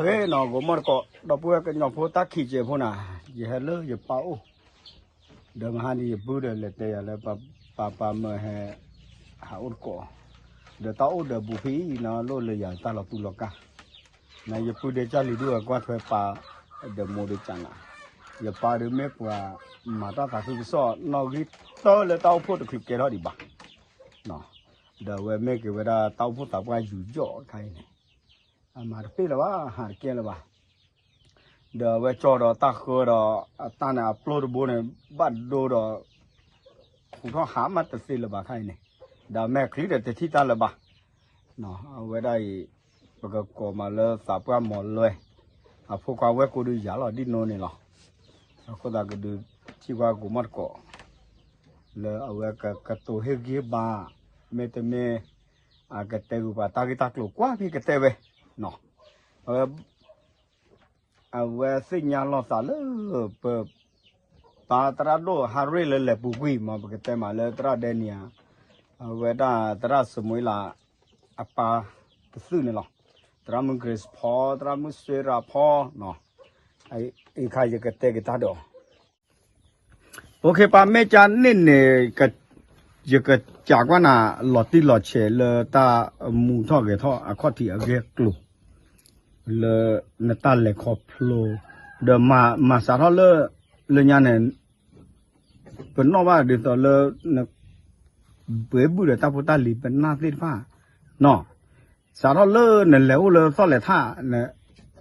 cái nó có một cọ đọc bữa cái nhỏ phố tác khí chế phố nào gì hết lỡ gì bảo đừng hai đi bữa được là tè là bà mà hè hảo cọ để tao để bù phí nó luôn là giờ ta là tu lộc cả này giờ bữa để cho lì đua qua thuê bà để mua được chẳng à giờ bà được mấy và mà ta phải cứ so nó cái tao là tao phố được cái đó đi bà nó để về mấy cái về đó tao phố tao qua rủi ro cái này mà phi là ba hạt kia là ba đờ về cho đó ta khơi đó ta nè upload bộ này bắt đồ đó cũng có hám mắt phi là ba khai này đờ mẹ khí để thì ta là ba nó về đây bây giờ có mà lơ sạp qua mỏ lười phụ qua về cô đi giá là đi nô này lo cô ta cứ đi chỉ qua cô mất cọ lơ ở về cái tổ hết kia ba mẹ tụi mẹ cái tê của bà ta cái tắc lục quá thì cái tê về nó về sinh nhà lo xả lỡ ta tra đô Harry lên bù quỷ mà cái tên mà lên tra đen nhà về đó tra số mấy là apa cái sự này lo tra muốn Chris Paul tra muốn Sarah Paul nó ai khai cái tên cái ta đó ok ba mẹ cha nên cái cái trả qua là lọt đi lọt chế là ta muốn thọ cái thọ khó thì ở cái club là người ta lại khó flow để mà sao đó là nhà này vẫn nóiว่า được là bữa bữa để ta phụ ta lì bên na tiền pha nó sao đó là léo là sao lại tha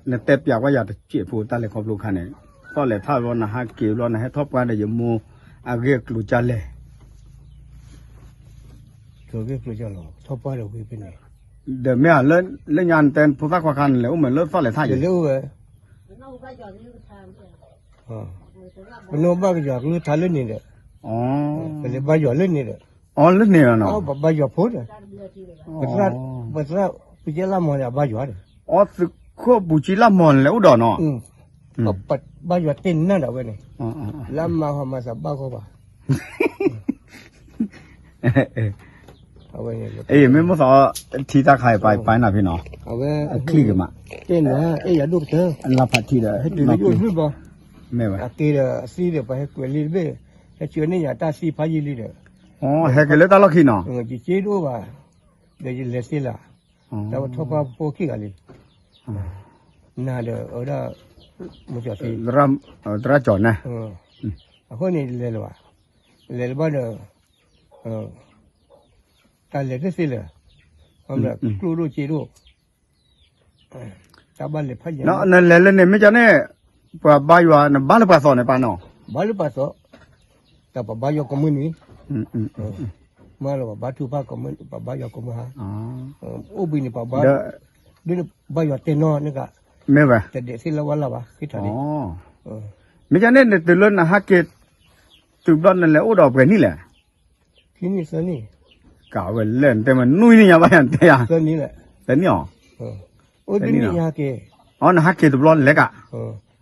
nè tép giả qua giờ chuyện phụ ta lại khó flow khăn này sao lại tha rồi là hai kiểu rồi là hai top qua để dùng mua à cái club cha lệ rồi cái club cha lệ top qua được cái bên này để mẹ lên nhà tên phụ ta khó khăn léo mình lớn sao lại tha vậy léo vậy mình nói bao giờ cứ thay lên này đấy cái bao giờ lên này đấy lên này nó bao giờ phốt rồi bây giờ làm món là bao giờ đấy sự khó bù chỉ làm món léo đó nó bao giờ tin nữa đâu vậy này làm mà họ mà sao bao khó bà ấy mấy món sao thì ta khai bài nào phi nó click mà tên là ấy là đúng thế là phải thì là hết nó biết bao mẹ vậy cái là xí được phải quên đi về cái chuyện này nhà ta xí phải gì đi được hay cái lấy ta lo khi nào chỉ chế đâu mà để chỉ lấy xí là tao thua qua phố kia cái nà được ở đó một chỗ xí ra chỗ này hôm nay lấy bao giờ ta lấy cái xí là hôm nay cứu đôi chế đâu ta bán lấy phải gì nó lấy lên này mấy chỗ này và bao giờ nó bán được bao giờ này bán nó bán được bao giờ ta bảo bao giờ có mấy nhỉ mà là bao nhiêu bao giờ có mấy ha ô bình này bảo bao giờ tiền nó nữa cả mấy vậyแต่เด็กที่เราว่าเราอะคิดถึงดิmấy chỗ này từ lớn là hát kia từ bên này là ô đỏ cái nàyแหละ ที่นี่เส้นนี่ cả về lênแต่มันnuôiนี่nhàบ้านแต่ เส้นนี้แหละ แต่นี่หรอ โอ้ที่นี่ยาเก nó hát kia từ bên lấy cả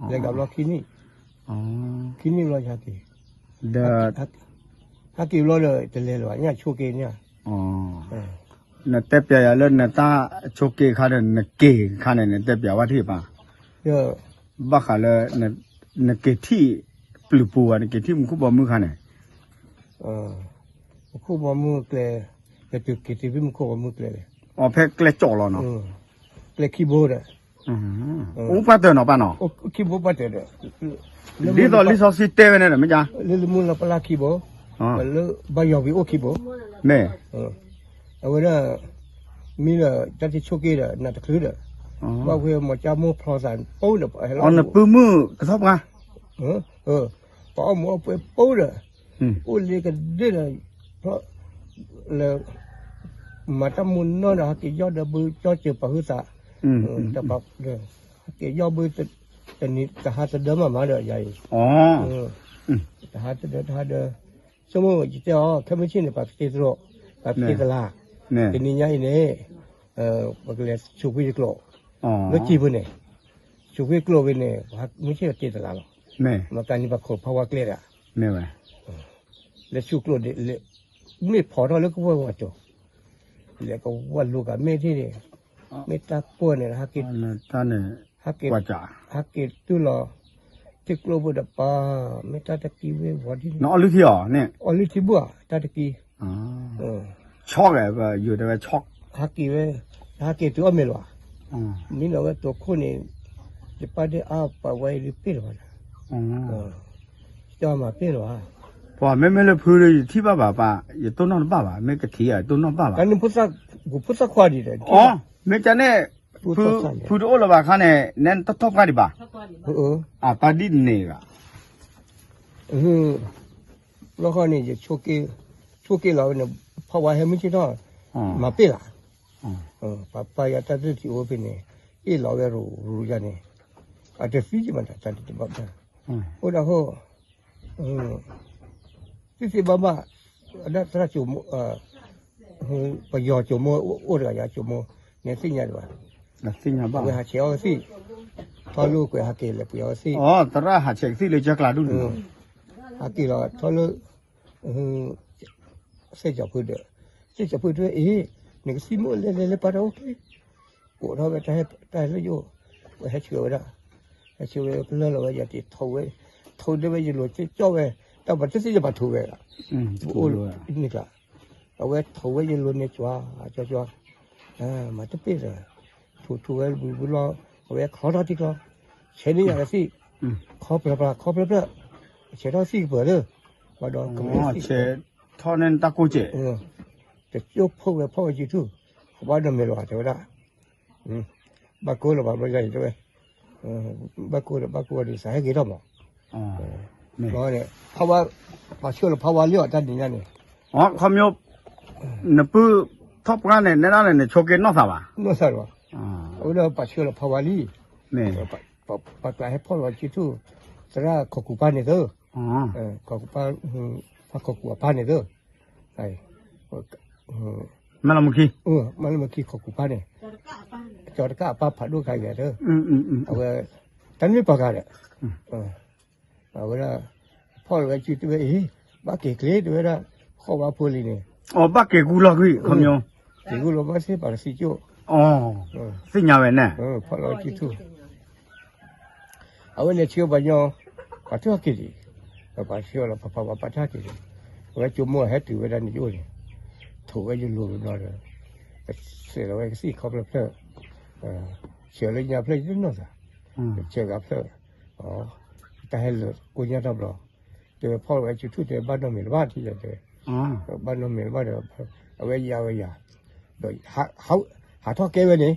แล้วกับเราที่นี่ที่นี่เรายาเก the ฮักกี้เราเลยแต่เลยว่าเนี่ยโชเกเนี่ย nó tép bia lên nó ta chốt kê khai được nó kê khai này nó tép bia vắt thì ba bác khai là nó kê thi bự bự à nó kê thi một khúc bò mưa khai này คู่บอมือเกลแต่ตึกกิติวิมคู่บอมือเกลเลย เพกเกลจ่อแล้วเนาะ เกลคีย์บอร์ดอ่ะปัดเตอร์เนาะป่ะเนาะ คีย์บอร์ดปัดเตอร์ลิซอสิเตเวเนี่ยมั้ยจ๊ะ ลิมูลปลาคีย์บอร์ดแล้วบายอวิโอคีย์บอร์ด แม่เอาไว้น่ะมีน่ะจัดที่โชเกะน่ะน่ะตะคือน่ะว่าเวมาจามูพรอสันปูน่ะน่ะปื้อมือกระทบกะปอหมอไปปูน่ะปูเลยก็ได้น่ะเพราะแล้วมาตะมุนเนาะที่ยอดบือจอเจอปะหือซะแต่แบบที่ยอดบือแต่นี่จะหาจะเดิมมาเด้อใหญ่จะหาจะเดินหาเด้อสมมุติว่าจะเอาแค่ไม่ใช่เนี่ยปะเตโรปะเตลาทีนี้ยังไงบางทีชูวิกโลแล้วจีบเนี่ยชูวิกโลวิเนี่ยไม่ใช่เจตนาหรอกมาการนี้บางคนภาวะเกลียดไม่ไหวแล้วชูกโลเนี่ยไม่พอแล้วก็ว่าจ่อแล้วก็ว่าลูกกับแม่ที่เนี่ยไม่ตาป่วยเนี่ยฮักกิ hake ကွာကြ hake tu lo tiklo bo da pa meta ta ki we wadi နော်အလူတီရောနဲ့ oli ti bua ta ta ki ချော့ကဲယူတယ်ချော့ hake we hake tu ame lo ni no we to ko ni de pa de a pa we ri pe lo na ja ma pe lo ha ဘောမဲမဲလည်းဖူးရထိပါပါရတုံးတော့ပါပါမဲကတိရတုံးတော့ပါပါ kan pusa kwa di de อ๋อမဲကြနဲ့ဖူးတော့လပါခါနဲ့နန်တတော့ပါဒီပါအာပါဒီနေက lo ko ni je choke lo ne pa wa he mi chi do ma pe la pa ya ta ti o pe ne e lo we ru ya ne a te fi ji ma ta ti ba ta o da ho ti ba ba da tra chu mo pa yo chu mo o da ya chu mo ne si nya ba လက်စညာပါ we ha che o si tho lu kwe ha ke le pu yo si อ๋อตระหาเช็คสิเลยจักลาดู ha ke lo tho lu se ja pu de ne si mo le pa do ke ko do be ta le yo we ha chu da ha chu we le lo ya ti tho de we lo che cho we ta ba ti si ja ba thu we la โอ้โห นี่ก็เอาไว้โถไว้ยืนลุ้นในจัวจัวมาจะเป็นเลยถูไว้บุรอเอาไว้ขอเราที่ก็เช่นนี้อย่างสิขอเปล่าเช่นเราสิเปิดเลยมาดองก็ไม่ อ๋อ สิ เชทอนันตะโกเจ จะยกพ่อจีทูว่าดำไม่รอดเท่าไหร่บากูเราไม่ใช่ด้วยบากูดีสายกี่รอบมั้ง อ๋อ ก็เนี่ยเพราะว่าพอเชื่อเราเพราะว่าเลี้ยวด้านนี้นี่ อ๋อคำยบนปื้อทบกันเนี่ยนั่นเนี่ยโชเกนนอกซาบะ นู่นสิวะ อ๋อ เอาเราพอเชื่อเราเพราะว่าลี เนี่ย ปัจจัยให้พ่อเราจีทูสระขอกูป้าเนี่ยเด้อ อ๋อ ขอกูป้าพอขอกูป้าเนี่ยเด้อไอ้ มาละมุกี มันเมื่อกี้ขอกูป้าเนี่ยจอดก้าป้าผัดด้วยใครเด้อเอาไว้ตั้งไม่ปากกันเลยเอาไว้ละพ่อเราจีทูบ้าเกลียดด้วยละข้อว่าพูดเลยเนี่ย อ๋อบักเกกูละกี้คำยง ဒီကုလိုမဆေးပါစီကျို့ อ๋อสิญาเว้เนี่ย ဖော်လို့ကြည့်သူအဝနဲ့ချိုးပါညောဘာတော့ကြည့်ဒီဘာရှိရလားပပတာကြည့်ဝဲကျမို့ဟဲ့တူဝဲတဲ့ညို့လေထိုဝဲယူလို့တော့ဆေရဝဲစီခေါပလက်ချေလေးညာဖလက်နော်စားချေကဖလက်တာဟဲလို့ကိုညတော့တော့ဒီဖော်ဝဲချူထုတဲ့ဘာတော့မြေဘာတိတယ် อ๋อ ဘာတော့မြေဘာတော့အဝဲရဝဲရတော့ဟာတော့ကဲဝဲနေ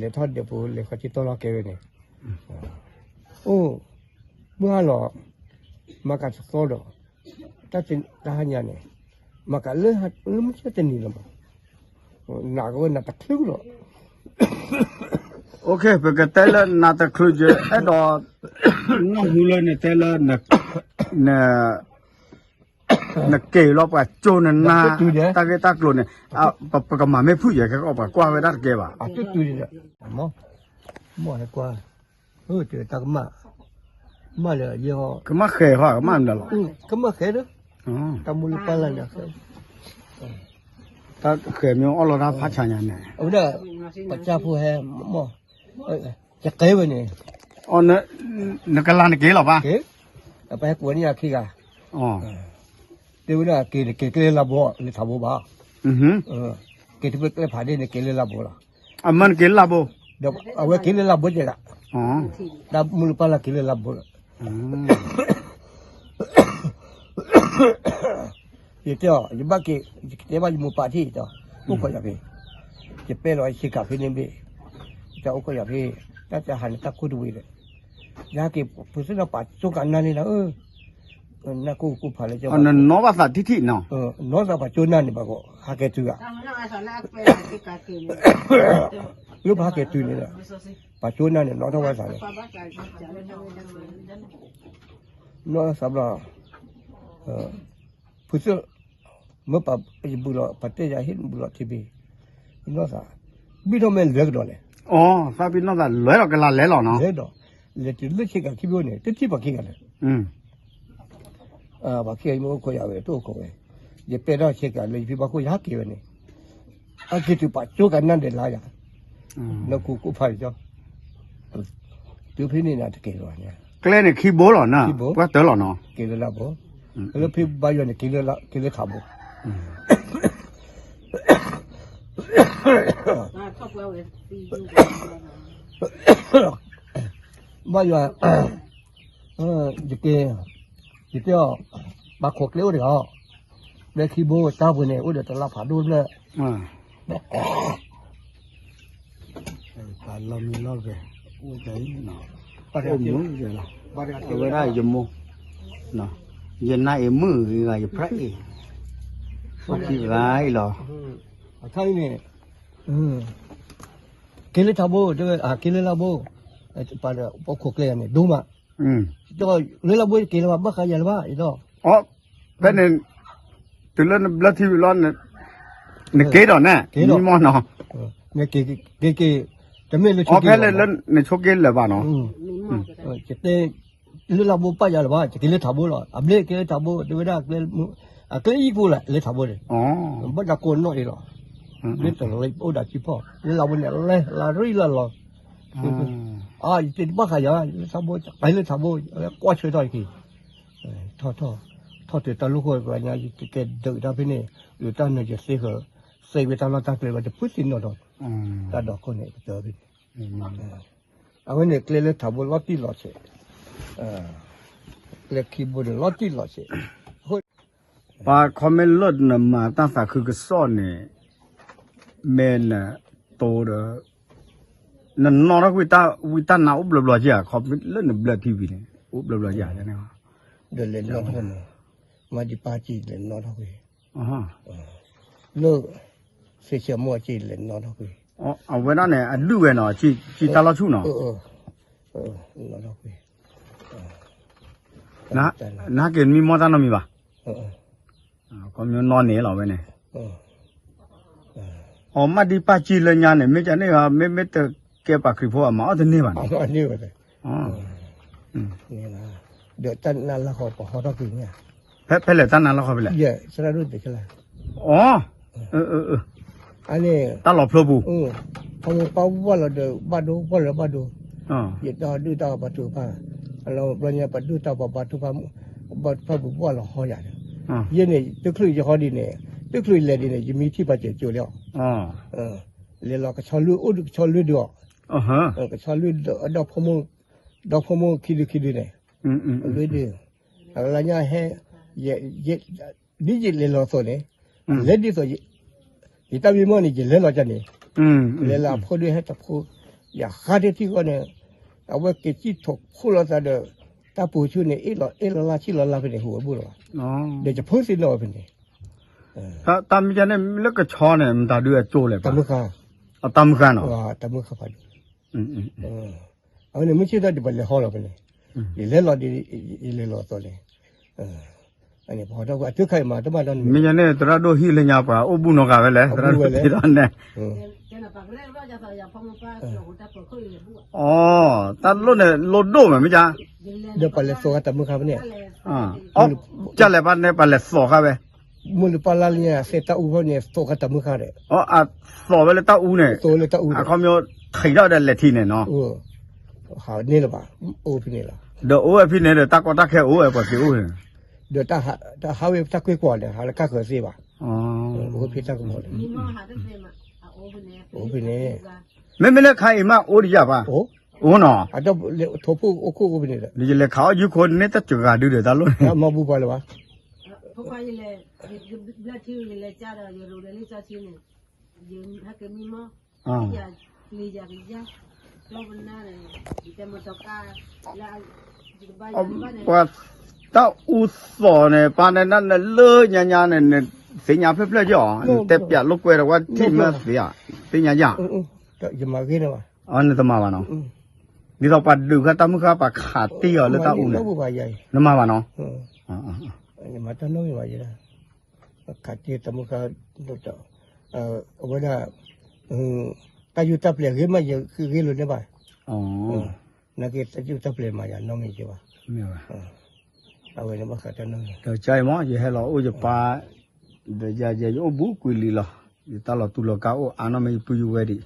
လေထော့တဲ့ပူလေခချီတော့လာကဲဝဲနေအိုးဘွာလောမကတ်စောတော့တတ်တာညာနေမကလည်းဟာလုံးမချတဲ့နေလို့နာကောနာတခလူတော့ โอเคเปกเตลนาตะครูเจอดอนอกหูเลยเนี่ยเตลนะเกลอบกับโจนนาตะเกตะกลเนี่ยปะกะมาไม่พูดอย่างก็ออกกว่าไว้ได้แกบ่ะ တူတယ်မောကွာဟုတ်တယ်တကမလေရော ก็มาเคยฮะก็มานั่นหรอก ကမခဲတယ် อ๋อ တမူလပလာညာခဲ ถ้าเคยมีอลราพัชญาเนี่ย ဟုတ်တယ်ပချဖို့ဟဲမောจะเกวเนี่ย อ๋อนกะลานเกหรอป่ะ เกไปกวนนี่ขี้กา อ๋อ เดี๋ยวน่ะเกละบ่เลยทำบ่บา เกที่ไปผ่านเนี่ยเกละบ่ล่ะ อ่ะมันเกลาบ่ เดี๋ยวเอาไว้เกละบ่จะละ อ๋อ ดามูลปลาเกละบ่ล่ะ เดี๋ยวจะบักเกเดี๋ยวมูปาที่จ้ะผู้ก็อย่าไปจะเป็นร้อยสิกาพี่นี่พี่จะอุก็อย่าพี่ถ้าจะหันตะคุดูเลยยาเก็บผู้ซึ่งเราปัดจุกันนั่นนี่นะนักกูผ่านเลยจ้ะ อ๋อนั่นนอภาษาทิฐิเนาะ น้องสาวปัดจุนั่นนี่บ่ก็หาเกตุอ่ะลูกหาเกตุนี่แหละปัดจุนั่นนี่น้องทว่าสาเลยน้องสาวเราผู้ซึ่งเมื่อปัดบุรุษปัดเตยาหินบุรุษที่บีน้องสาวบีทำไมเลิกดอกเลย อ๋อซาบินอซาหลอยดอกกะลาแลหรอเนาะ เลิกดอกเลิกเลิกชิกะคิบิโอเนี่ยติบักขิกันเลยบักขิโมก็ยาเวโตก็เวเยเปดอชิกะเลยพี่บักก็ยากิเวเนี่ยอากิตุปัดจุกันนั่นเดลายานักกูพายจ้ะ သူဖိနေတာတကယ်တော့ညာ ကလဲနေခီဘိုးလောနော်ကွာတယ်လောနော် ကဲလာဘောအဲ့ဖိဘာရနေကဲလာကဲလာခါဘော top well with the ဘာရဒီတော့ဘာခေါ်ကလေးတော့လက်ခီဘိုးတားဝင်နေဦးတယ်တလားဖာဒိုလဲ ပါလောမီလောပဲဦးတိုင်းနော် ဘာရ အို ဒီ မျိုးကြလား ဘာရ ဝရယမနော်ယနာအမှုကရဖရိုက်ဖကိရိုင်းလော အထိုင်းနေကဲလာတာဘောတဲ့ကဲလာဘောပါတော့ပခုကလေးနေဒုမတော့လေလာဘောကဲလာဘာခါရလာဘာတော့ အော်ဘယ်နဲ့တူလန်ဘလက်တီလောနေကေတော့နဲ့ဒီမောနော် နေကေတမဲလို့ အော်ဖဲလေလနေချိုကေလေပါနော် ကျတဲ့လေလာဘောပါရလာဘာကဲလာတာဘောလားအဘလေကဲတာဘောဒီဝရကဲကဲဤကိုလာလေတာဘောလေ အော် ဘာကကိုနော်လေလားလေတလေးအိုဒါချီပေါ့လေလာဘောလေလာရီလာလောအာဒီဘာခါရတာဘောဘိုင်လေတာဘောကွာချွေတော့ခီထော်တဲ့တလူခေါ်ကညာကဲဒါဖိနေယူတန်းနေစေခစေဝတလာတာကလေးဘာပုစင်တော့တာတော့ကိုနေတော့ပြီအဝင်နေကလေးတာဘောလော်တီလော်ချေလက်ခီဘောလော်တီလော်ချေ ပါคอมเมนต์ลดนมาตั้งแต่คือกระซ่อนเนี่ยแม่น่ะโตเด้อนั่นนอนวิตานาอุบลบๆจ้ะคอมเมนต์เล่นบลัดทีวีเนี่ยอุบลบๆจ้ะเนี่ย เดินเล่นนอนกันมาดิปาจีเล่นนอนเท่าไหร่ อ๋อ เลิกเสียมัวจีเล่นนอนเท่าไหร่ อ๋อเอาเวลาเนี่ยดูเว้ยเนาะจีตาลอชุเนาะ นอนเท่าไหร่ นะเกินมีมอตานะมีป่ะ เออ ก็มีนอนเนี่ยเหรอเว้ยเนี่ยอ๋อมาดิปาจีเลยญาเนี่ยไม่จะเนี่ยไม่ตะแกปากคริโพอ่ะมาเอาแต่เนี่ยป่ะ เอาอันนี้ไปเลย อ๋อ นี่นะเดี๋ยวตั้งนั่นแล้วเขาพอต้องกินเนี่ย เพ่เลยตั้งนานแล้วเขาไปเลย เยอะสระรุ่นเด็กอะไร อ๋ออันนี้ ตาหลอพลบู พอมาเป่าว่าเราเดี๋ยวบ้านดูบ้านดู อ๋อ ยึดดูตาประตูผ้าเราปลญญาประตูตาประตูผ้าพระบุว่าเราหอยาเนี่ย อ๋อ เย็นเนี่ยตึกลุยจะหอดีเนี่ยตึกลุยเลยดีเนี่ยจะมีที่บาดเจ็บจุแล้ว อ๋อ เรียนเราก็ชอลุอุดชอลุดอก อ๋อฮะ ก็ชอลุดอกพมคิดเนี่ยลุยดีอะไรเนี่ยให้ดิจิเลยเราส่วนเนี่ยเล็ดดิส่วนยี่ตาบีมันนี่จะเล่นเราจะเนี่ยเล่นเราพอดีให้จับคู่อย่าขาดที่ก็เนี่ยเอาไว้เก็บที่ถกคู่เราจะเด้อตาปูชื่อเนี่ยเอลลาชิลลาเป็นหัวบุรุษ อ๋อ เดี๋ยวจะพูดสิเราเป็นเนี่ย ตามจะเนี่ยแล้วก็ชอเนี่ยมันตาด้วยโจเลย ตา ป่ะ มุขา เอาตามกันเนาะ ว่าตามุขาพันเอาเนี่ยไม่ใช่ได้ดิบัลเลยฮอลเราเป็นเนี่ยยี่เล่นเราดีเล่นเราตัวเลยอันนี้พอเราก็ทุกใครมาต้องมาตอน มีเนี่ยตราโดฮีเลยญาป่ะโอบุนกาเวเลยตราโดที่ร้านเนี่ย Jangan pakai leh, kalau jatuh yang pun apa, kalau kita pergi ibu. อ๋อตาโลเนี่ยโลโดมั้ยจ๊ะ เดี๋ยวไปเลยโซ่ตามุขาเป็นเนี่ย อ๋อจะเลยป่ะเนี่ยป่ะเลยสอค่ะเว้ย มุลปาลาเนี่ยเซตาอูเนี่ยโซ่กับตามุขาเลย อ๋ออ่ะสอเวเลยตาอูเนี่ย โซ่เลยตาอู อ่ะเขามีไข่ดาวได้เลยทีเนี่ยเนาะ หาเนี่ยหรอปะโอ้พี่เนี่ยละ เดี๋ยวโอ้ยพี่เนี่ยเดี๋ยวตาก็ตาแค่โอ้ยป่ะพี่โอ้ย เดี๋ยวตาหาเว็บตาคุยก่อนเนี่ยหาแล้วก็เกิดสิป่ะ อ๋อ โอ้พี่ตาก็หมด Ni mau ada tema, openโอ้พี่เนี่ย ไม่เลยใครมาโอ้ดิจ้ะป่ะ โอ้ โอ้เนาะ อาจจะทบโอ้คู่พี่เนี่ย นี่เลยเขาอยู่คนเนี่ยตะจุกาดูเดี๋ยวตาโล มาบูบาเลยวะ Pokoknya le, belah tiu le cara jero le cara sini, jem hak ni mau, ya kerja, kalau benar kita mau tukar, lah jika bayar ว่าตาอูสอเนี่ยป่านนั้นน่ะเลอะญาๆเนี่ยสิญาเพิ่นๆจ่อแต่ปะลูกกวยว่าที่มาเสียสิญาญา จะมากินวะ อ๋อนี่ตะมาบ่เนาะนี่เราปัดดูค่ะตามุค่ะปะขาตีอ๋อแล้วตาอูเนี่ย บูบาใหญ่ นมาบ่เนาะ อันนี้มาตั้งน้อยว่าอยู่นะขัดที่ตะมุขาดูต่อวันน่ะตาอยู่ตับเลยขึ้นมาเยอะคือขึ้นเลยเนี่ยป่ะ อ๋อ นักเก็ตตาอยู่ตับเลยมาอย่างน้องไม่ใช่ป่ะ ไม่ว่า เอาไว้เนี่ยมาขัดตั้งน้อย เดี๋ยวใจหมออยู่ให้เราโอ้จะปาเดี๋ยวจะโอ้บุกุลีล่ะอยู่ตลอดตุลกาโอ้อานะไม่ปุยเวดิ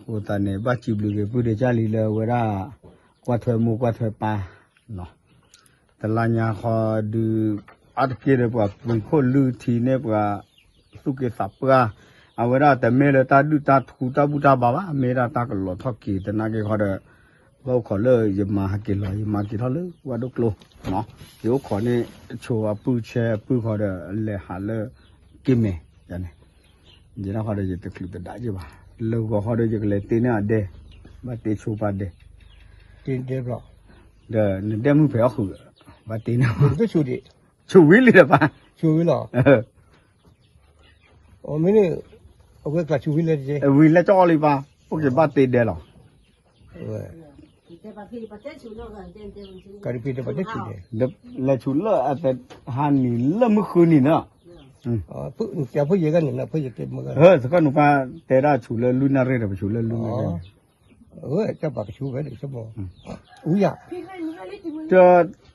โอ้ตาเนี่ยบัดจิบลูกปุยเดจาลีเลยเวลา กว่าถวยหมูกว่าถวยปลาเนาะแต่ละญาขอดูอัดเกลือปว่าเป็นคนลือทีเนี่ยปว่าสุกิสับปว่าเอาเวลาแต่เมลตาดูตาถูตาบุตาบาบาเมราตาก็หลอทอกกีแต่นาเกขอเดเราขอเลยอย่ามาหากินเลยอย่ามากินเท่าเลยว่าดุกโลเนาะเดี๋ยวขอเนี่ยโชว์ปูแชปูขอเดเลยหาเลยกินเมอย่างนี้เดี๋ยวเราขอเดจะตะคลิปแต่ได้จีบ่าเราก็ขอเดจะเลยตีเนี่ยเดมาตีโชว์ปาเด တင်တယ်ဘလို့ เดี๋ยวนี่เดมึงไปเอาขู่มาตีเนี่ย သူချူတယ် ชูวิเลยป่ะ ချူပြီလားအော်မင်းအဝက်ကချူပြီလေတဲ့ วิแล้วจ่อเลยป่ะพวกจะบ้าตีเดหรอ ဟဲ့ แต่บางทีประเทศชูโลกกันเต็มเต็มชู ကာရီပီတဲ့ပတ်ချူတယ် เดี๋ยวแล้วชูเลอะแต่ฮันนี่เลมึงคืนนี่เนาะ အော်ဖုကျဖုရေကနေနော်ဖုရေတက်မက เฮ้ยสกัดหนูป่ะแต่ละชูเลลุนาเรเดชูเลลุนาเร ဟဲ့ကျပါကချူပဲလေစမောဦးရ พี่ให้มึงให้ลิมึง จะ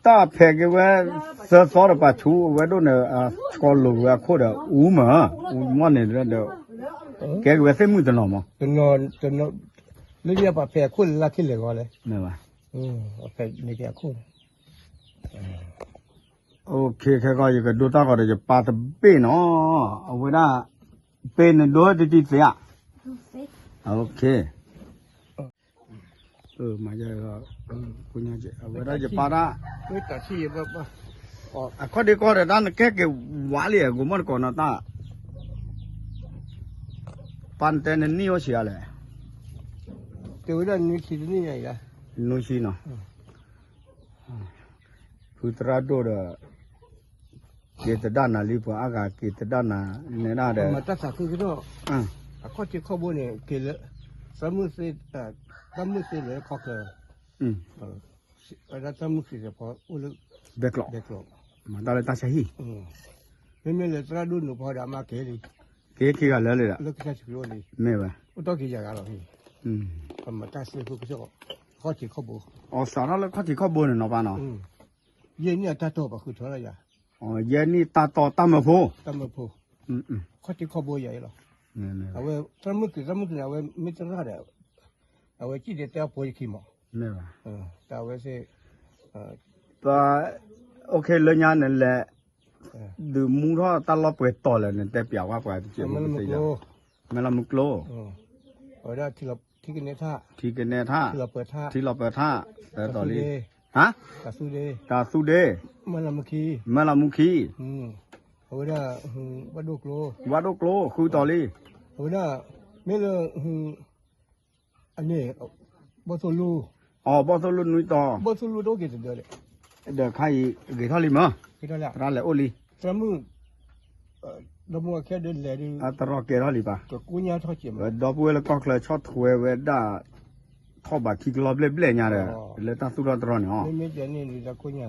ตาแพกเว้ซอซอป่ะชูเว้โดเนี่ยสกอลโลเว้โคดอูมาอูมันเนี่ยเด้อแกเว้เสมุตนอม ကျွန်တော်လူရပါဖဲခုလာခိလေကောလေ เนี่ยป่ะ အဖဲနေကြခု โอเคแค่ก็อยู่กับดูตาก็จะปาตะเป้เนาะเอาไว้ได้เป็นโดยติเสียโอเคมาเยอะก็คุณยายจะเอาไว้ได้จะปาได้ ဝိတ္တရှိရပါပါ อ๋อข้อดีก็ได้ด้านแค่หวานเลยกูมันก่อนนะตาปันแต่นี่ว่าเสียเลย တေဝရနိခိတနိရရ นู่นสิเนาะพุทราโดดเกตด้านน่ะลิปอากาเกตด้านน่ะเนี่ยน่ะเด้ မတတ်စာခုကတော့ อือ အခုချခေါ်ဖို့နေကေလစမှုစေတမှုစေလေခေါ်က อืม အဲ့ဒါတမှုစေပေါ်ဦးလို့ เบกลอ တက်လို့ มาตาเลยตาใช่ฮิ မင်းလေတရဒုနဘောဒါမကေလီ เกขี้ก็แล้วเลยล่ะ လုကချချပြောလေ แม่ว่ะ ဥတော့ကေကြရတော့ဟိ อืม မတတ်စေခုကတော့ခေါ်ချခေါ်ဖို့ อ๋อสาระแล้วข้อที่ข้อบนเนาะป่ะเนาะ ရင်းရတတ်တော့ပါခုထော်ရရ อ๋อเย็นนี่ตาต่อตามมาโพ တမဖို့ อืม ခေါ်ချခေါ်ဖို့ရရလား เนี่ย အဝဲတမှုကေတမှုကေအဝဲမိတရတယ်အဝဲကြည့်တဲ့ပေါ်ခိမော แม่ว่ะ တာဝဲစေ ตาโอเคเลยญานั่นแหละดูมูท่อตลอดเปิดต่อเลยเนี่ยแต่เปียกว่าปว่าเจ็บ မ มัน လမ สิ ကို ไม่ละมุกโล ဟောဒါတိကနေထား ที่กันแน่ท่า ที่เราเปิดท่า ที่เราเปิดท่าแต่ต่อลีฮะ กระสุนเลย กาสุเด มันละมคี มาละมุคี เอาไว้ได้วัดดูกโล วัดโอโกลคือต่อลี เอาไว้ได้ไม่เลยอันนี้บอสลู อ๋อบอสลุนนุยต่อบ อสลูต้องเกิดเดือดเลย เดี๋ยวใครเกทอลีมั้ง คิดได้แล้ว ร้านแหละโอลี สามุเรามัวแค่เดินเลยดิ อัตรอเกทอลีป่ะ ก็กูเนี่ยทอดเจียม ดอกบัวแล้วก็เคยชอบถวยเวด้าทอบาคิกลอบเล่ๆเนี่ยเลยตั้งสุดตรอเนี่ยอ๋อ ไม่ไม่เจนี่นี่ละกูเนี่ย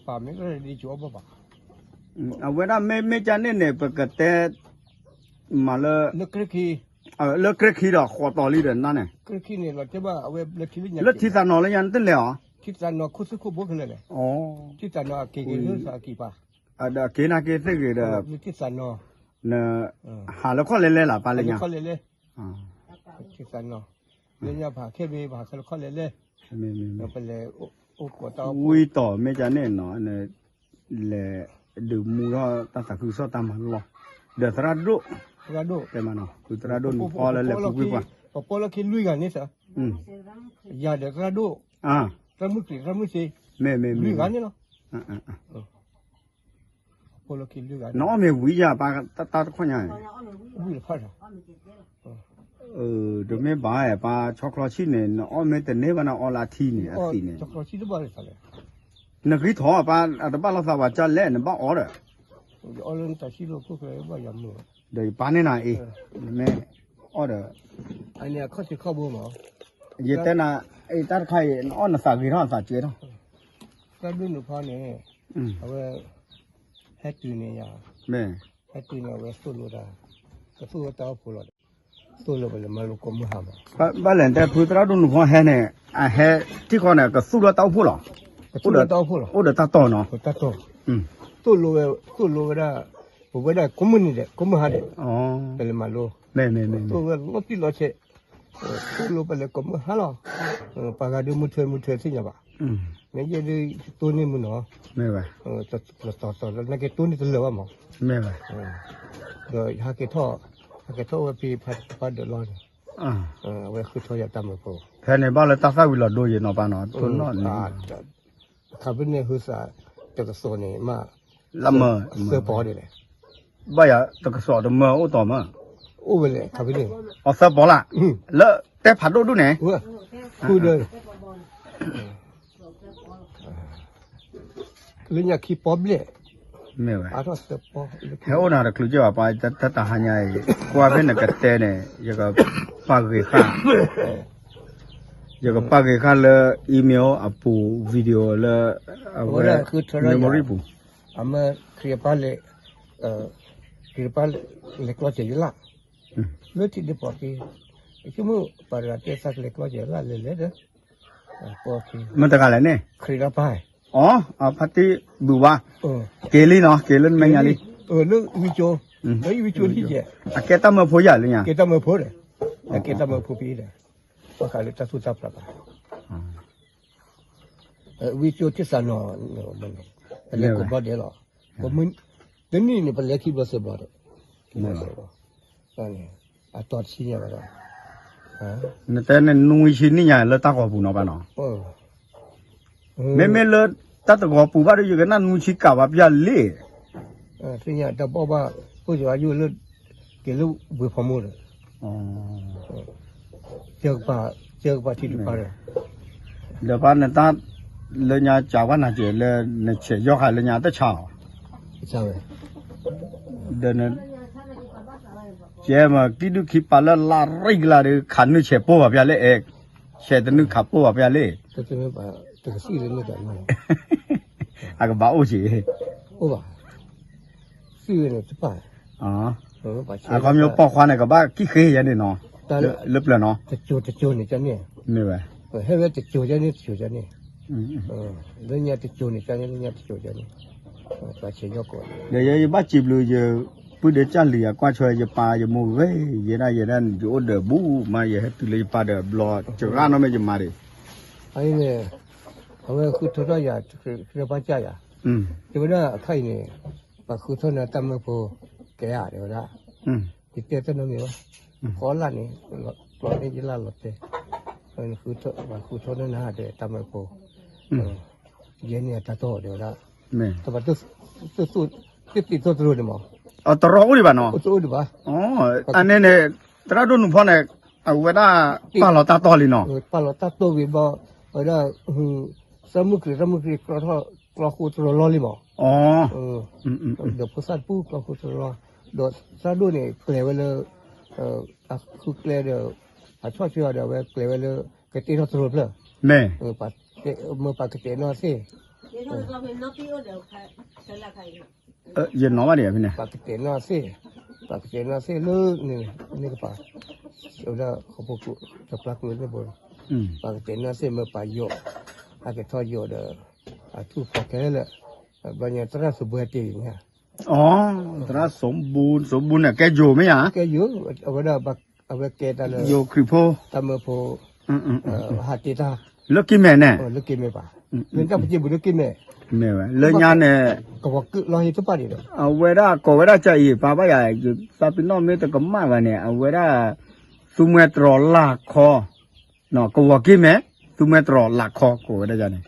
ป่าไม่ก็เลยดีจัวบ่ปะ เอาเวลาไม่จะเนี่ยปกติมาเลย นึกคลิกี เลิกเกรคีดอกขอต่อลีเดินนั่นเนี่ย คลิกีเนี่ยเราจะว่าเอาไว้เล็กทีนี้ แล้วที่สานอแล้วยันเต้นเลยเหรอ คิดจะนอคุสุคุบุกเลยเลย อ๋อ คิดจะนอเกี่ยวกับกี่ป่ะ เดี๋ยวเกนาเกซึกเดี๋ยว คิดจะนอ เนี่ยหาแล้วข้อเล่ๆล่ะปาเลยเนี่ย ข้อเล่ อ๋อ คิดกันเนาะเรื่องยาผ่าแค่เบผ่าข้อเล่ ไม่ เราไปเลยโอ้กว่าเตา วิต่อไม่จะแน่นอนเนี่ยแหละดูมูก็ตั้งแต่คือสอตามมันหรอเดี๋ยวตราดุ กระโดด แต่มันเนาะคือตราดุพอแล้วแหละคุยกว่า พอเราคิดลุยกันนี่สิ อย่าเดี๋ยวกระโดด อ่า กระมุกสิ ไม่ ลุยกันนี่เนาะ อ่า พอเราคิดลุยกัน น้องไม่วิจาปาตาข้อใหญ่ วิ่งพัด เดี๋ยวไม่บ้าปาช็อกโกแลตชิ้นเนี่ยน้องไม่แต่เนื้อมันออลาทีเนี่ย อ๋อ สีเนี่ย จะขอชี้ตัวบ้านเลย นักวิทย์ถอปาแต่บ้านเราสาวจะเล่นบ้าอ๋อเลย อ๋อเรื่องแต่ชี้ตัวพวกเราบ้านยามมือ เดี๋ยวปาเนี่ยนะแม่อ๋อเลย อันนี้เขาจะเข้าบ่หมอ เยแต่น่ะไอ้ตัดไข่อ๋อน่ะสากีร้อนสาเจเนาะ กระดูกหนูพอเนี่ยเอาไว้ให้ตื่นเนี่ย แม่ ให้ตื่นเอาไว้สู้รู้ได้ก็สู้เตาพูดสู้รู้ไปเลยมาลูกก็มือหาม บ้านหลังแต่พูดตราดุนพอแห่เนี่ยแห่ที่เขาเนี่ยก็สู้แล้วเต้าพูดหรอ สู้เตาพูด โอ้เดี๋ยวตาต่อเนาะ ก็ตัดต่อสู้รู้ได้ผมว่าได้กุมนี่เด็กกุมหาเด็ก อ๋อ เป็นมาลู แม่ สู้ว่าลดที่ลดเช lo pele ko mu halo paga de mu thwe sinya ba ne je de to ni mu no မဲပဲ to na ke to ni to lo ba mo မဲပဲ do ha ke tho we pi pa de lo အာ we khu tho ya ta mo ko ဖဲနေပါလေတဆဝီလောဒိုရေနော်ပါနော်သူနော် ka bin ne hu sa de ko so ni ma လမ se po de le ဘာရတကဆောဒမေအိုတော်မ o we le ka bin ne အော်ဆဘောလားလဲတဲဖတ်တို့တို့နေ khu de linya ki poble မဲပဲ aro se po ဟဲအိုနာရကလူကြပါတတဟညာရေကွာဘဲနကတဲနေရကပါကေခါရကပါကေခါလဲအီးမေးလ်အပူဗီဒီယိုလဲအဝဲ memory ပူ ama kriya pale le kloche yula lo ti de porti ikimu para te sak le kloche la le de porti မတကလည်းနေ kriya pai อ๋อအဖတိဘူဝါကေလီနော်ကေလန်မညာလီ lo wicho lo wicho li je အကဲတမဖိုးရလညာ ke ta me phore ke ta me phu pi de pa le ta su ta pra wicho ti sa no le ko ba de lo ko mun de ni ne pa le ki ba se ba de a to si ya ba ha နေတဲ့နဲ့နူဝီရှိနိညာလတကောပူနော်ပါနော်မဲမဲလတတကောပူပါရယူကနနူချီကပါပြလေ สิญะตะปอบ่ผู้จะอายุลึกเกลุบวยพอมูเลย อ๋อ เจอปาที่ปาเลย เดี๋ยวป้านตาเลญาจาวนาเจเลนเชยอกหาเลญาตะชา ใช่มั้ย เดนเจมากิดุခိပါလလာရိကလာရခနเชပိုပါပြလေเอกเชตนึขပိုပါပြလေ ตะเตมป่ะตะกะซี่เลยเนี่ยจ้ะ อะกบาโอชี โอ้บ่ซี่เลยตะป่ะ อ๋อ ป่ะ อะก็မျိုးปอกควาเนี่ยก็บากิเคยเนี่ยเนาะลึบเลยเนาะ ตะโจนี่จ้ะเนี่ย นี่เว้ย เฮ้ยตะโจจ้ะเนี่ย อืม แล้วเนี่ยตะโจนี่จ้ะเนี่ยตะโจจ้ะเนี่ยป่ะเชยอกก่อน เดี๋ยวบาจิบลูเยปุเดจันลีกว่าช่วยจะปาจะมูเว้ยเยนั่นอยู่เดบูมาเยตุเลยปาเดบลอจะกาnoไม่จะมาดิ ไอ้เนี่ยเอาไว้คือทอดยาคือป่ะจ้ะยา ဒီကနေ့အခိုက်နေပခုထုံးနဲ့တမဖို့ကြရတယ်ဟုတ်လား ဒီတဲ့တဲ့နော်မျိုးခေါ်လာနေတော့နေကြလာလို့တဲ့ခုထုံးနဲ့နားတဲ့တမဖို့ရင်းနေတတော့တယ်လား မဲ တပတ်သူတိတော့တို့တယ်မ အော်တရောဦးဒီပါနော် တို့တယ်ပါ အော်အနေနဲ့တရတို့နုဖောနဲ့အဝဲတာပါလောတာတော်လီနော် ပါလို့တတ်တော့ပြီးတော့ဟိုဒါစမှုကကတော့ခုတော်လော်လီမ อ๋อ เดี๋ยวพอสัตว์ปุ๊บก็คือเราโดดสัตว์ด้วยเนี่ยเกลือไว้เลยคือเกลือเดี๋ยวชอบเชื่อเดี๋ยวไว้เกลือไว้เลยกระเทียมเราตรวจเลย แม่ ปัดเมื่อปัดกระเทียมเราสิ ဒီတော့တော့မနော်ပြီးတော့ဆက်လက်ခိုင်း ยันน้องมาเดี๋ยวพี่เนี่ย ปัดกระเทียมเราสิปัดกระเทียมเราสิเลิกนี่ก็ปัดเดี๋ยวเขาพูดจะปลักมือไม่บ่นปัดกระเทียมเราสิเมื่อปัดโยอาจจะทอดโยเดี๋ยวทุกพอแค่เลยบางอย่างตระสุบเตีเนี่ย อ๋อตราสมบูรณ์เนี่ยแกอยู่ไหมอ่ะ แกอยู่เอาไว้ได้เอาไว้แกตาเลย อยู่คริโพ ตามโพหาติตา เลิกกินแม่เนี่ย ลึกกินไม่ป่ะเรื่องกับจีบุลึกกินไม่ แม่เว้ยเลยญาเนี่ย ก็ว่าเราเห็นทุกป่ะดิ เอาเวลาก็เวลาใจป้าป้าใหญ่ซาปิโนเมตะก็มาวันเนี่ยเอาเวลาสุเมตรลาคอเนาะก็ว่ากินแม่สุเมตรลาคอก็เวลาจันเนี่ย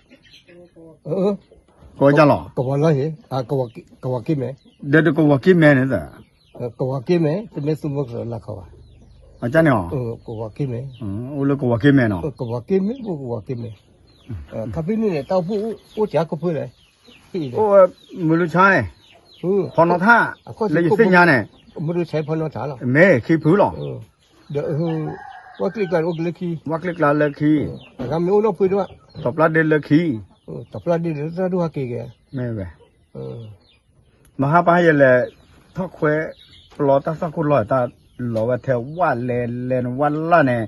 ก็จะหรอ ก็ว่าเราเห็นก็ว่ากินไม่ เดี๋ยวก็ว่ากินแม่เนี่ยแต่ ก็ว่ากินไม่จะไม่สมมติเราเขาอ่ะ อาจารย์เนี่ย ก็ว่ากินไม่ โอ้แล้วก็ว่ากินแม่เนาะ ก็ว่ากินไม่ก็ว่ากินไม่ข้าพี่นี่เนี่ยเต้าผู้โอ้จ๋าก็พูดเลยที่ โอ้ไม่รู้ใช่พอนอท่าเลยเส้นยาเนี่ย ไม่รู้ใช้พอนอถาหรอ แม่ขี้ผือหรอ เดี๋ยวว่าคลิกกันว่าคลิกขี้ วักเล็กลาเล็กขี้ ทำไม่รู้พูดด้วย ตบลาเดลเล็กขี้ ตบลาดิเราดูฮักกี้แก แม่เว้ยมหาปายเลยทอกเควปลอตาสักคนลอยตาหล่อว่าแถวว่าเลนวันละเนี่ย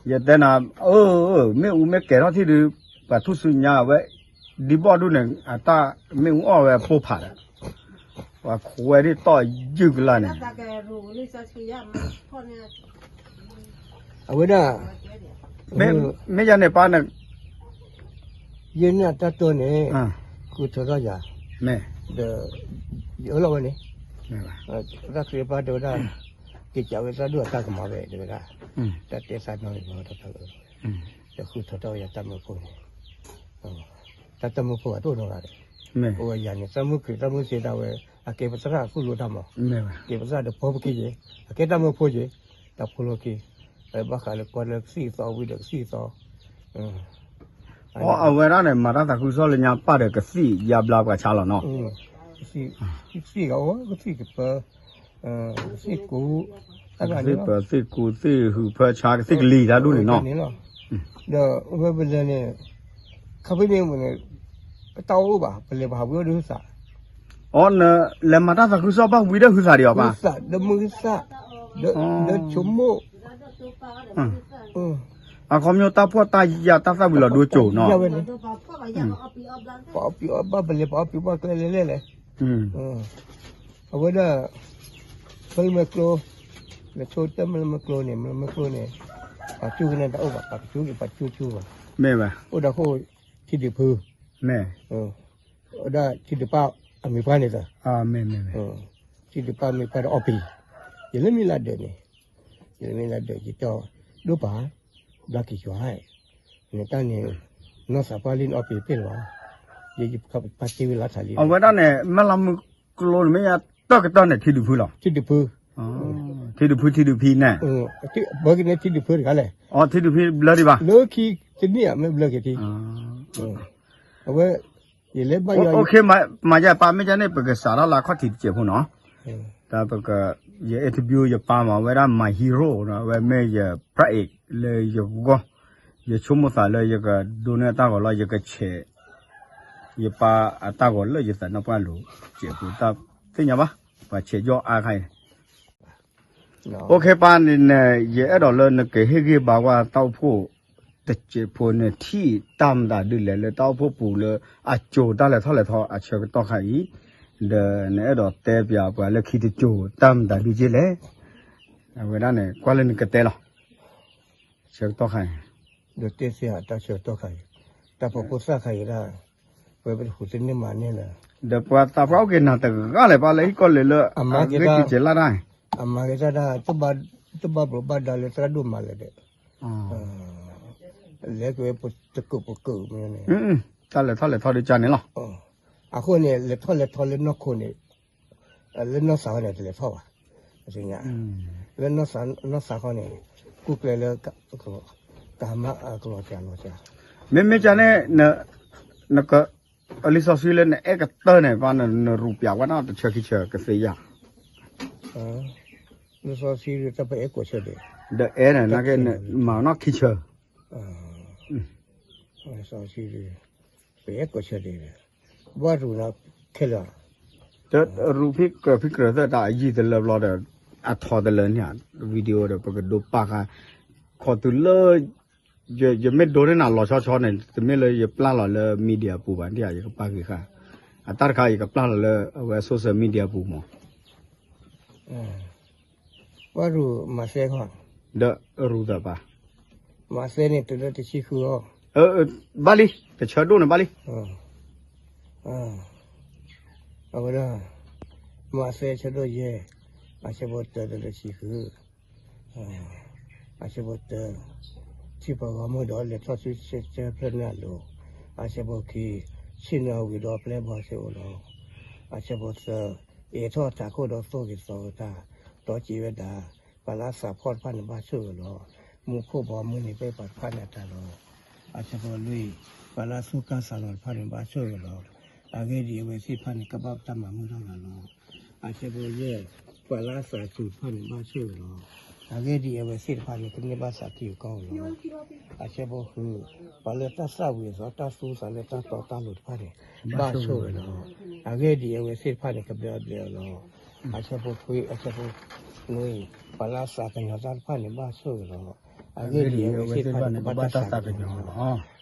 อย่าแต่น่ะไม่อูไม่แก่เท่าที่ดูแบบทุสุญญาเว้ยดีบอดูเนี่ยตาไม่อูอ้อเว้ยโผผ่าว่าควยที่ต่อยึกละเนี่ย တာကဲရူလေးစချီရမခေါ်နေ အဝဒ မဲကြနဲ့ပါနဲ့ ရင်းနဲ့တတ်တော့နေ အာ ကုထော်ရ မဲ ရောလောနေ မဲပါ ရက်ခေပါတော့တာကြကြဝဲစားတော့တတ်မှာပဲဒီက อืม တတ်တဲ့စားတော့တော့တတ်တော့ อืม ယခုထော်တော့ရတတ်မဖို့တတ်မဖို့တော့တော့ရတယ် မဲ ဟိုရနေစမှုခေတမှုစေတာဝဲအကေပစရာခုလိုတတ်မှာ မဲပါ ကေပစရာတော့ဘောပကေကြီးအကေတမဖို့ကြီးတဖို့လို့ကေဘာခါလေကောလက်စီသောဝိဒစီသော อ๋อအဝရနဲ့မာရတာခုစောလညာပါတယ်ကစီရဘလာကချာလောနော် စီကောစီကပစီကူအဲ့ဒါ စစ် နော် ပစစ်ကူစစ်ဟူဖချာစစ်ကလီဒါလို့နေနော် တော့ဘယ်လဲခပိနေမနေတောက်ပါဘယ်လဲဘာပြောလို့စား อ๋อเลมาตาสักซอပါဝီတဲ့ဟူစားရပါ စားဒမူစားဒချုံမို့ အခါမျိုးတပ်ဖို့တာရတာသဘူးလို့ဒိုချိုနော် ပါပြဘာဘယ်လဲပါပြဘာကလေးလေ อืม အဝဒဘယ်မကလိုလေချိုတမမကလိုနေမကလိုနေပါချူနေတာပါချူပါချူပါ မဲပါ ဟိုတော့ဟိုချစ်ဒီဖူ မဲ ဟိုဒါချစ်ဒီပါအမေပါနေတာ အာမဲမဲမဲ ချစ်ဒီပါမေပါအော်ပီရလမီလာတဲ့နေရလမီလာတဲ့ကြတော့တို့ပါဒါကီကျွားနေတန်းနေနော်စပါလင်းအော်ပီပြေလောရေကြီးပတ်တီဝလာချာလီ အဝရနဲ့မလမကလိုမရတော့ကတော့နဲ့ထီလူဖူးလော ချစ်ဒီဖူ อ๋อထီလူဖူးနဲ့ ဘောကနဲ့ချစ်ဒီဖူကလည်း อ๋อထီလူဖူးဘလဒီပါ လောကီစနေအမေဘလကတီ อ่า အဝဲရေလက်ပါရ โอเคมาจะปาไม่จะเนี่ยปกสาระละข้อที่เจ็บพุ่นเนาะแต่ปกอย่าอินเทอร์วิวอย่าปามาเวลามาฮีโร่เนาะเวลาไม่อย่าพระเอกเลยอย่าก็อย่าชมมุสาเลยอย่าก็ดูเนี่ยตาก็เลยอย่าก็เฉยอย่าปาตาก็เลยอย่าใส่น้ำปลาหลูเจ็บปุ่นตาเป็นยังปะปาเฉยย่ออาใครโอเคปาเนี่ยอย่าไอ้ดอกเลยเนี่ยเกให้กี่บอกว่าเต้าผู้แต่เจ็บปุ่นเนี่ยที่ตามด่าดูเลยเต้าผู้ปู่เลยอาโจได้เลยเท่าไหร่เท่าอาเชื่อก็ต้องใครเดินเนี่ยดอกเตะเปียกว่าแล้วคิดจะโจตามด่าดูเจเลยเวลาเนี่ยกว่าเล่นกระเตะหรอเชื่อต้องใคร เดี๋ยวเตะเสียตาเชื่อตัวใครแต่พอพูดซะใครได้ไปเป็นหุ่นนี่มาเนี่ยนะ เดี๋ยวพอตาเปล่าเกินนะแต่ก็เลยพอเลยก็เลยเลยไม่คิดจะละได้ อามาเกจะได้ตัวบาบาดาเลยตระดูมาเลยเด็ก อ๋อ เล็กเว้ยปุ๊ตะกุปะกุเนี่ย ท่าเลยเท่าได้จานนี่หรอ อ่ะคนเนี่ยเล็กท่อเล็กนอกคนเนี่ยเล็กนอกสาวเนี่ยเล็กท่ออ่ะจริงอ่ะเล็กนอกสาวเขาเนี่ยกูเกลือก็กามาก็รอจ้า ไม่จานเนี่ยนักอลิซาซิเลนเอกเตอร์เนี่ยว่าเนี่ยรูปยาว่าน่าจะเชื่อคิดเชื่อก็เสีย นี่ซอซีจะไปเอกกว่าเฉยเด็ก เดอเอเนี่ยนักเนี่ยมาน่าคิดเชื่อ ซอซีไปเอกกว่าเฉยเด็กว่ารู้นะแค่ละ เดอรูปพิกเกอร์เตอร์ได้ยี่สิบเลิฟรอเดออัดทอเดเลยเนี่ยวิดีโอเดอปกติดูปากขอตัวเลยจะไม่โดนเนี่ยหล่อช้อเนี่ยจะไม่เลยจะปลาหล่อเลยมีเดียปูบันที่อาจจะปากกี่ค่ะตัดขาอีกปลาหล่อเลยเว็บโซเชียลมีเดียปูมั้ง ว่ารู้มาเสียก่อน เดอรู้แต่ปะ มาเสียเนี่ยตัวเด็กชี้คืออ๋ บาลีแต่เชิดดูนะบาลี เอาละมาเสียชดเย่อาชีพบดเด็กชี้คืออาชีพบดที่ปวามุดอลเลทอดชิเจเพลน่าโลอาชีพบดคือชินาวิดอเพลบอเซโอโลอาชีพบดเอทอดจากโคดอโซกิโซตาต่อจีเวดาปลาสาพอดพันบาชื่อโลมูโคบอมุนี่ไปปัดพันตาโลอาชีพบดลุยปลาสุกาสาลอนพันบาชื่อโลอาเกดีเวสิพันกบับตามามุดอลโลอาชีพบดเย่ปลาสาสูพันบาชื่อโลอาเกดีเวสิพันกันในบาสาติวก้าวโลอาชีพบดคือปลาตาสาวิสตาสูสาเลตาต่อตาหลุดพันบาชื่อโลอาเกดีเวสิพันกับเบลเบลโลอาชีพบดคุยอาชีพบดนุยปลาสากันยาตาพันบาชื่อโลอาเกดีเวสิพันกับตาสากันโล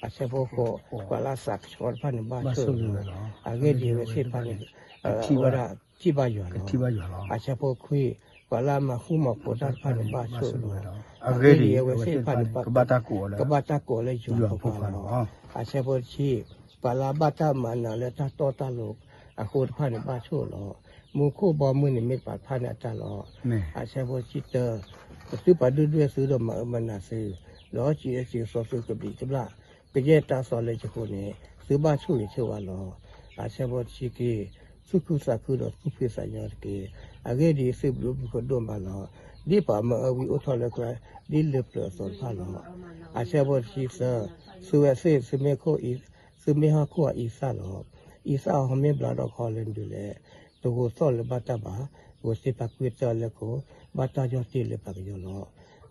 อาชีพบดปลาสาชวนพันบาชื่อโลอาเกดีเวสิพันที่บาอยู่โลอาชีพบดคุย ปลามาคู่มาปวดพันบาชุล အဂေဒီဝစေဖန်ကဘာတာကိုလေ กบาตะโกเลยอยู่พวกเราอาเชบชีปลาบาตามานาและตาโตตาโลกอาโคดพันบาชุลมูคู่บอมือนี่มิดปาดพันอาจารย์ နဲ อาเชบชีเตอร์ซื้อปลาด้วยซื้อดอกมันน่ะซื้อล้อจีซีซอสกบีจับละไปเยตาซอเลยจะคนนี้ซื้อบาชุนี่ชื่อว่าล้ออาเชบชีกีสุขุสักคือดอกสุพิสัญญากีอาเกดีซื้อบลูบุคดมบาล้อဒီပါမအဝီအထော်လည်းကဒီလပလစောဖာလောအချဘောရှိစဆူဝဆေစမေခိုဤစမေဟာခိုဤဆာလောဤဆာဟမေဘလာတော့ခေါ်လင်းတယ်လေတကိုစောလဘတာပါကိုစိပကွေတလည်းကိုဘတာကြောတိလည်းပါကြောလော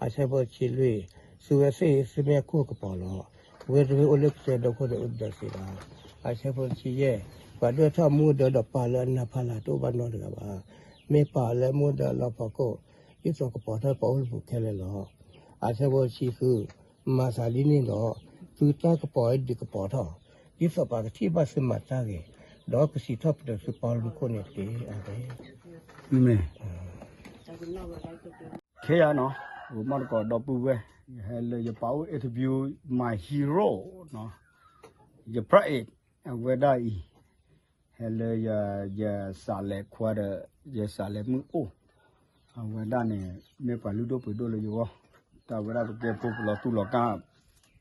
အချဘောချီလွေဆူဝဆေစမေခိုကပေါ်လောဝေဒဝေအလက်စေတော့ကိုဥဒ္ဒစီလာအချဘောချီရဲ့ဘာတော့ထမှုတော့ပါလနာဖလာတော့ဘာတော့ကပါမေပါလဲမှုတော့လောပကိုဒီစကပေါ်တော့ပေါ်ဖို့ခဲလေလောအချက်ပေါ်ရှိခုမာစာလီနေတော့သူတကပေါ်ဒီကပေါ်တော့ဒီစပါကတိပါစမတာကေတော့ကစီတော့ပြစပေါ်လူကိုနေတယ်အဲ့ နဲ ဒါကနောက်ပဲလိုက်တော့ ခေရနော်ဟိုမတ်ကတော့ပူပဲဟဲလေရပါဦး interview my hero နော်ရပရစ်ဝေဒာဤဟဲလေရစာလေခွာရစာလေမှုအိုဝေဒာနေမေပါလူတို့ပတို့လေရောတာဝေဒာကေပူလောတူလောက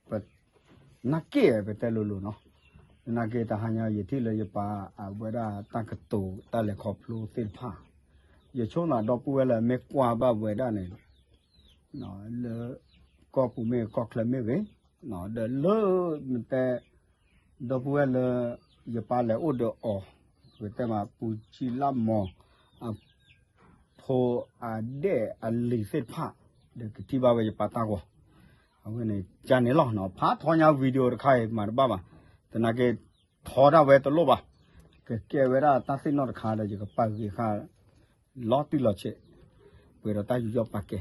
ပနကေပဲတဲလို့နော်နာကေတဟညာယတိလေရပါဝေဒာတကတူတလေခေါပလူတင်ဖာရချုံနာတော့ပူလဲမေကွာဘဝေဒာနေနော်လေကောပူမေကောကလမေပဲနော်ဒလေမတဲတော့ပူလဲရပါလေအိုဒအောဝေတမပူချီလာမောဖိုအဒဲအလီစစ်ဖာဒီကတိပါဝေပတာကိုအခုနေဂျန်နေလောနော်ဖာထောညာဗီဒီယိုတစ်ခါမှာပါပါတနာကေထောတာဝဲတလို့ပါကဲဝဲတာတသိနော်တစ်ခါလေကပတ်ကြီးခါလော်တီလော်ချေဝဲတော့တာယူရပါကဲ